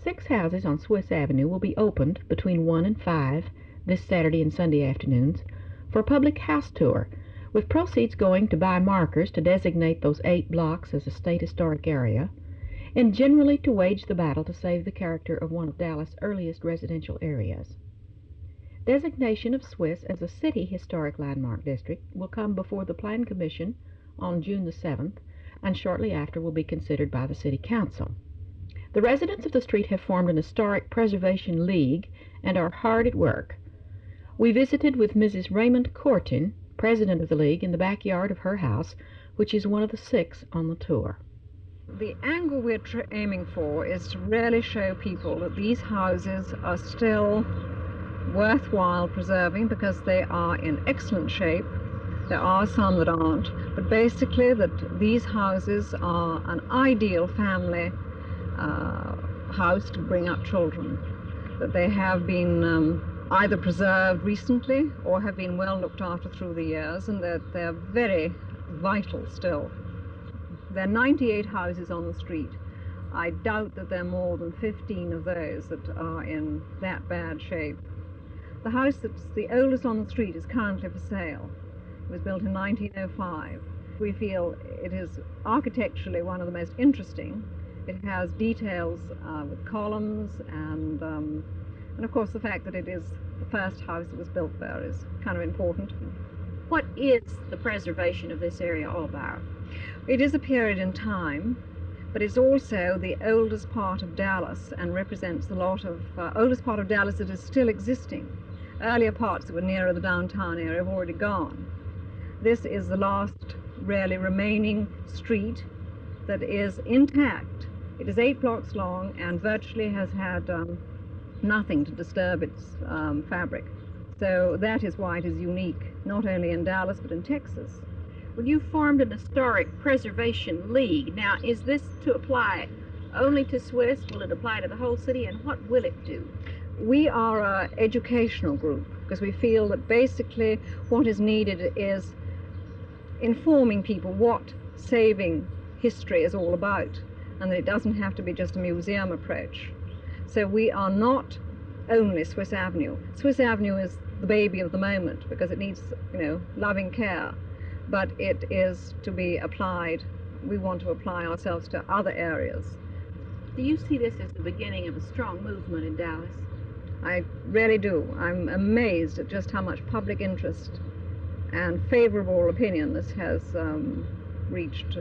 6 houses on Swiss Avenue will be opened between 1 and 5 this Saturday and Sunday afternoons for a public house tour, with proceeds going to buy markers to designate those 8 blocks as a state historic area, and generally to wage the battle to save the character of one of Dallas' earliest residential areas. Designation of Swiss as a city historic landmark district will come before the Plan Commission on June the 7th, and shortly after will be considered by the City Council. The residents of the street have formed an Historic Preservation League and are hard at work. We visited with Mrs. Raymond Courtin, president of the League, in the backyard of her house, which is one of the 6 on the tour. The angle we're aiming for is to really show people that these houses are still worthwhile preserving because they are in excellent shape. There are some that aren't, but basically that these houses are an ideal family house to bring up children, that they have been either preserved recently or have been well looked after through the years, and that they're very vital still. There are 98 houses on the street. I doubt that there are more than 15 of those that are in that bad shape. The house that's the oldest on the street is currently for sale. It was built in 1905. We feel it is architecturally one of the most interesting. It has details with columns, and of course the fact that it is the first house that was built there is kind of important. What is the preservation of this area all about? It is a period in time, but it's also the oldest part of Dallas and represents a lot of oldest part of Dallas that is still existing. Earlier parts that were nearer the downtown area have already gone. This is the last really remaining street that is intact. It is 8 blocks long and virtually has had nothing to disturb its fabric. So that is why it is unique, not only in Dallas but in Texas. Well, you formed an Historic Preservation League. Now, is this to apply only to Swiss? Will it apply to the whole city, and what will it do? We are an educational group because we feel that basically what is needed is informing people what saving history is all about, and that it doesn't have to be just a museum approach. So we are not only Swiss Avenue. Swiss Avenue is the baby of the moment because it needs, loving care, but it is to be applied. We want to apply ourselves to other areas. Do you see this as the beginning of a strong movement in Dallas? I really do. I'm amazed at just how much public interest and favorable opinion this has reached